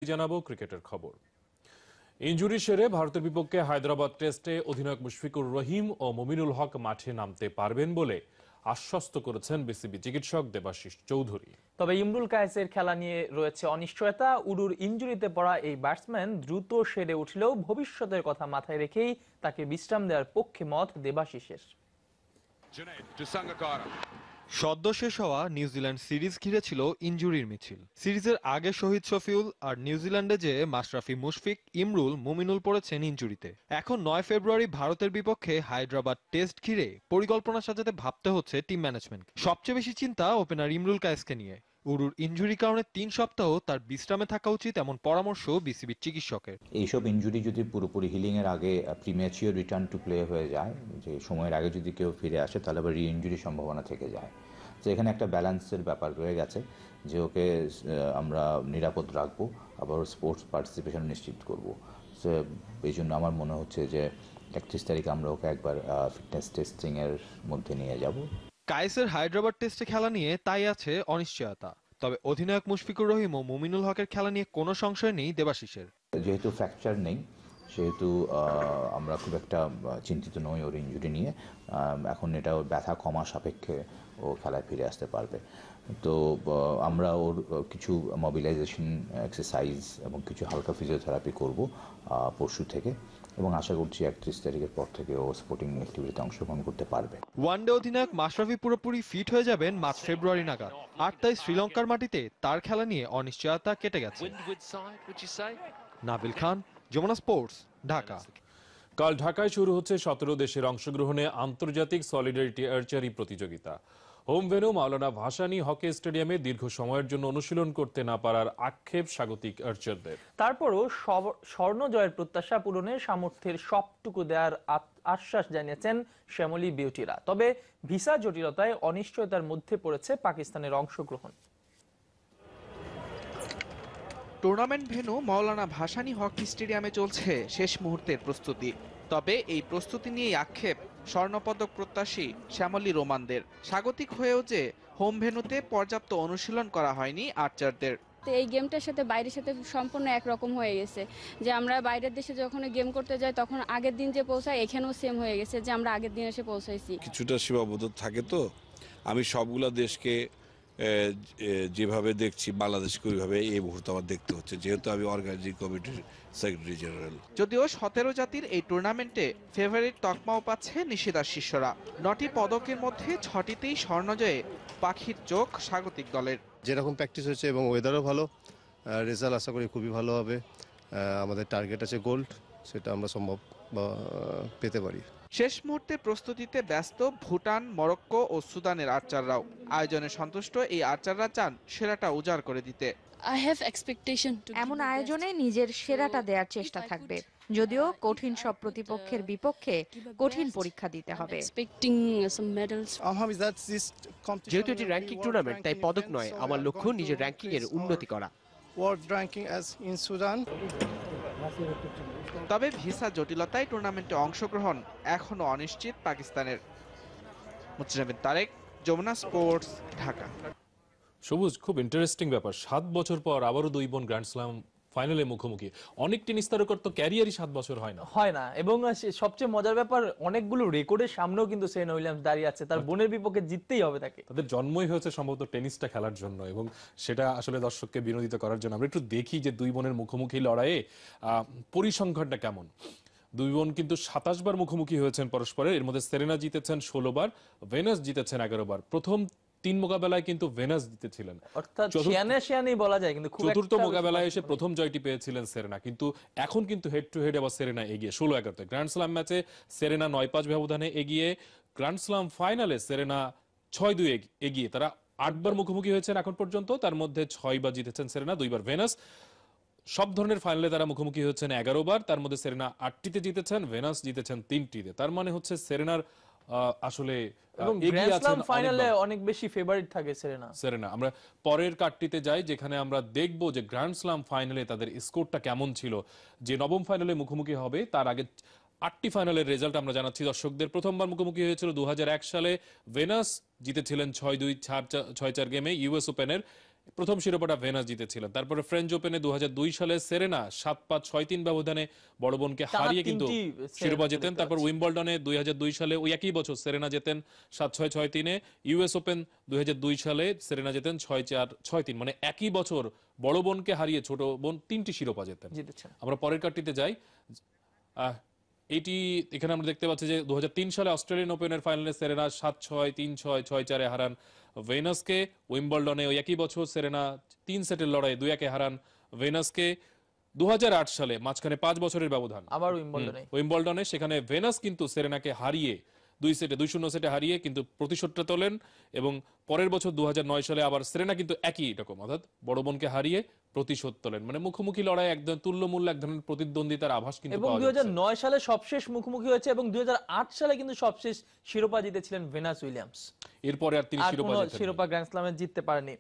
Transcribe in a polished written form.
জানাবো ক্রিকেটের খবর। ইনজুরি সেরে ভারতের বিপক্ষে হায়দ্রাবাদ টেস্টে অধিনায়ক মুশফিকুর রহিম ও মুমিনুল হক মাঠে নামতে পারবেন বলে আশ্বস্ত করেছেন বিসিবি চিকিৎসক দেবাশিস চৌধুরী। তবে ইমরুল কায়েসের খেলা নিয়ে রয়েছে অনিশ্চয়তা। উরুর ইনজুরিতে পড়া এই ব্যাটসম্যান দ্রুত সেরে উঠলেও ভবিষ্যতের কথা মাথায় রেখেই তাকে বিশ্রাম দেওয়ার পক্ষে মত দেবাশিসের। সদ্য শেষ হওয়া নিউজিল্যান্ড সিরিজ ঘিরে ছিল ইনজুরির মিছিল। সিরিজের আগে শহীদ শফিউল আর নিউজিল্যান্ডে যে মাশরাফি, মুশফিক, ইমরুল, মুমিনুল পড়েছেন ইনজুরিতে। এখন 9 ফেব্রুয়ারি ভারতের বিপক্ষে হায়দ্রাবাদ টেস্ট ঘিরে পরিকল্পনা সাজাতে ভাবতে হচ্ছে টিম ম্যানেজমেন্ট। সবচেয়ে বেশি চিন্তা ওপেনার ইমরুল কায়েসকে নিয়ে। উরুর ইনজুরির কারণে 3 সপ্তাহ তার বিশ্রামে থাকা উচিত এমন পরামর্শ বিসিবির চিকিৎসকের। এইসব ইনজুরি যদি পুরোপুরি হিলিং এর আগে প্রিম্যাচিওর রিটার্ন টু প্লে হয়ে যায়, যে সময়ের আগে যদি কেউ ফিরে আসে, তাহলে আবার রি ইনজুরির সম্ভাবনা থেকে যায়। তো এখানে একটা ব্যালেন্সের ব্যাপার রয়ে গেছে যে ওকে আমরা নিরাপদ রাখবো, আবার স্পোর্টস পার্টিসিপেশন নিশ্চিত করবো। সো এই জন্য আমার মনে হচ্ছে যে 31 তারিখে আমরা ওকে একবার ফিটনেস টেস্টিংয়ের মধ্যে নিয়ে যাব। কায়েসের হায়দ্রাবাদ টেস্টে খেলা নিয়ে তাই আছে অনিশ্চয়তা। তবে অধিনায়ক মুশফিকুর রহিম ও মুমিনুল হকের খেলা নিয়ে কোনো সংশয় নেই দেবাশিসের। যেহেতু ফ্র্যাকচার নেই, সেহেতু আমরা খুব একটা চিন্তিত নই ওর ইনজুরি নিয়ে। এখন এটা ওর ব্যথা কমা সাপেক্ষে ও খেলায় ফিরে আসতে পারবে। তো আমরা ওর কিছু মোবিলাইজেশন এক্সারসাইজ এবং কিছু হালকা ফিজিওথেরাপি করব পরশু থেকে, এবং আশা করছি 31 তারিখের পর থেকে ও স্পোর্টিং অ্যাক্টিভিটিতে অংশগ্রহণ করতে পারবে। ওয়ানডে অধিনায়ক মাশরাফি পুরোপুরি ফিট হয়ে যাবেন মার্চ ফেব্রুয়ারি নাগাদ। আর তাই শ্রীলঙ্কার মাটিতে তার খেলা নিয়ে অনিশ্চয়তা কেটে গেছে। নাবিল খান, যমুনা স্পোর্টস, ঢাকা। কাল ঢাকায় শুরু হচ্ছে 17 দেশের অংশগ্রহণে আন্তর্জাতিক সলিডারিটি আর্চারি প্রতিযোগিতা। হোম ভেন্যু মাওলানা ভাসানী হকি স্টেডিয়ামে দীর্ঘ সময়ের জন্য অনুশীলন করতে না পারার আক্ষেপ স্বাগতিক আর্চারদের। তারপরও স্বর্ণ জয়ের প্রত্যাশা পূরণে সামর্থ্যের সবটুকু দেওয়ার আশ্বাস জানিয়েছেন শ্যামলী বিউটিরা। তবে ভিসা জটিলতায় অনিশ্চয়তার মধ্যে পড়েছে পাকিস্তানের অংশগ্রহণ। টুর্নামেন্ট ভেন্যু মাওলানা ভাসানী হকি স্টেডিয়ামে চলছে শেষ মুহূর্তের প্রস্তুতি। তবে এই প্রস্তুতি নিয়েই আক্ষেপ স্বর্ণপদক প্রত্যাশী শ্যামলী রোমানদের। স্বাগতিক হয়েও যে হোম ভেন্যুতে পর্যাপ্ত অনুশীলন করা হয়নি আর্চারদের। এই গেমটার সাথে বাইরের সাথে সম্পূর্ণ একরকম হয়ে গেছে, যে আমরা বাইরের দেশে যখন গেম করতে যাই তখন আগের দিন যে পৌঁছায় এখানেও সেম হয়ে গেছে, যে আমরা আগের দিন এসে পৌঁছাইছি। কিছুটা সীমাবদ্ধ থাকে, তো আমি সবগুলা দেশকে যেভাবে দেখছি বাংলাদেশকে ওইভাবে এই মুহূর্তে আমার দেখতে হচ্ছে, যেহেতু আমি অর্গানাইজিং কমিটির সেক্রেটারি জেনারেল। যদিও 17 জাতির এই টুর্নামেন্টে ফেভারিট তকমাও পাচ্ছে নিশিদার শিষ্যরা। 9টি পদকের মধ্যে 6টিতেই স্বর্ণজয়ে পাখির চোখ স্বাগতিক দলের। যেরকম প্র্যাকটিস হচ্ছে এবং ওয়েদারও ভালো, রেজাল্ট আশা করি খুবই ভালো হবে। আমাদের টার্গেট আছে গোল্ড, সেটা আমরা সম্ভব পেতে পারি। শেষ মুহূর্তে প্রস্তুতিতে ব্যস্ত ভুটান, মরক্কো ও সুদানের আর্চাররাও। আয়োজনে সন্তুষ্ট এই আর্চাররা চান সেরাটা উজাড় করে দিতে। এমন আয়োজনে নিজের সেরাটা দেওয়ার চেষ্টা থাকবে, যদিও কঠিন সব প্রতিপক্ষের বিপক্ষে কঠিন পরীক্ষা দিতে হবে। যেহেতু এটি র্যাঙ্কিং টুর্নামেন্ট, তাই পদক নয়, আমার লক্ষ্য নিজের র্যাঙ্কিং এর উন্নতি করা। তবে ভিসা জটিলতায় টুর্নামেন্টে অংশগ্রহণ এখনো অনিশ্চিত পাকিস্তানের। মুস্তাফিজ তারেক, যমুনা স্পোর্টস, ঢাকা। সবুজ, খুব ইন্টারেস্টিং ব্যাপার, 7 বছর পর আবারও দুই বোন গ্র্যান্ড স্ল্যাম ফাইনালে মুখোমুখি। অনেক টেনিস তারকার তো ক্যারিয়ারই 7 বছর হয় না। এবং সবচেয়ে মজার ব্যাপার, অনেকগুলো রেকর্ডের সামনেও কিন্তু সেরেনা উইলিয়ামস দাঁড়িয়ে আছে, তার বোনের বিপক্ষে জিততেই হবে তাকে। তাদের জন্মই হয়েছে সম্ভবত টেনিসটা খেলার জন্য, এবং সেটা আসলে দর্শককে বিনোদিত করার জন্য। আমরা একটু দেখি যে দুই বোনের মুখোমুখি লড়াইয়ে পরিসংখ্যানটা কেমন। দুই বোন কিন্তু 27 বার মুখোমুখি হয়েছেন পরস্পরের। এর মধ্যে সেরেনা জিতেছেন 16 বার, ভেনাস জিতেছেন 11 বার। প্রথম 3 মোকাবেলায় কিন্তু ভেনাস জিতেছিলেন, অর্থাৎ শিয়ানে বলা যায়, কিন্তু চতুর্থ মোকাবেলায় এসে প্রথম জয়টি পেয়েছিলেন সেরেনা। কিন্তু এখন কিন্তু হেড টু হেড আবার সেরেনা এগিয়ে 16-11। গ্র্যান্ড স্লাম ম্যাচে সেরেনা 9-5 ব্যবধানে এগিয়ে, গ্র্যান্ড স্লাম ফাইনালে সেরেনা 6-2 এগিয়ে। তারা 8 বার মুখোমুখি হয়েছেন এখন পর্যন্ত, তার মধ্যে 6 বার জিতেছেন সেরেনা, 2 বার ভেনাস। সব ধরনের ফাইনালে তারা মুখোমুখি হচ্ছেন 11 বার, তার মধ্যে সেরেনা 8টিতে জিতেছেন, ভেনাস জিতেছেন 3টিতে। তার মানে হচ্ছে সেরেনার আসলে ফাইনালে অনেক বেশি ফেভারিট থাকে সেরেনা। আমরা পরের কার্ডটিতে যাই, যেখানে আমরা দেখব যে গ্র্যান্ড স্লাম ফাইনালে তাদের স্কোরটা কেমন ছিল। যে নবম ফাইনালে মুখোমুখি হবে তার আগে 8টি ফাইনালের রেজাল্ট আমরা জানাচ্ছি দর্শকদের। প্রথমবার মুখোমুখি হয়েছিল 2001 সালে, ভেনাস জিতেছিলেন 6-2 6-4 গেমে ইউএস ওপেনের। প্রথম শিরোপাটা ভেনাস জিতেছিলেন। তারপরে ফ্রেঞ্চ ওপেনে 2002 সালে সেরেনা 7-5 6-3 ব্যবধানে বড় বোনকে হারিয়ে কিন্তু শিরোপা জেতেন। তারপর উইম্বলডনে 2002 সালে ওই একই বছর সেরেনা জেতেন 7-6 6-3-এ। ইউএস ওপেন 2002 সালে সেরেনা জেতেন 6-4 6-3, মানে একই বছর বড় বোনকে হারিয়ে ছোট বোন 3টি শিরোপা জেতেন। আমরা পরের কার্ডটিতে যাই। এখানে আমরা দেখতে পাচ্ছি যে 2003 সালে অস্ট্রেলিয়ান ওপেনের ফাইনালে সেরেনা 7-6 3-6 6-4-এ হারান ভেনাসকে। উইম্বলডনে ওই একই বছর সেরেনা 3 সেটের লড়াই 2-1-এ হারান ভেনাসকে। 2008 সালে মাঝখানে 5 বছরের ব্যবধান আবার উইম্বলডনে, সেখানে ভেনাস কিন্তু সেরেনাকে হারিয়ে 2-0 সেটে হারিয়ে কিন্তু প্রতিশোধটা তোলেন। এবং পরের বছর 2009 সালে আবার সেরেনা কিন্তু একই রকম, অর্থাৎ বড় বোনকে হারিয়ে প্রতিশোধ তোলেন। মানে মুখোমুখি লড়াই, একদম তুল্যমূল্য এক ধরনের প্রতিদ্বন্দ্বিতার আভাস কিন্তু এবং 2009 সালে সবশেষ মুখোমুখি হয়েছে এবং 2008 সালে কিন্তু সবশেষ শিরোপা জিতেছিলেন ভেনাস উইলিয়ামস। এরপরে আর তিনি শিরোপা গ্র্যান্ড স্ল্যামে জিততে পারেনি।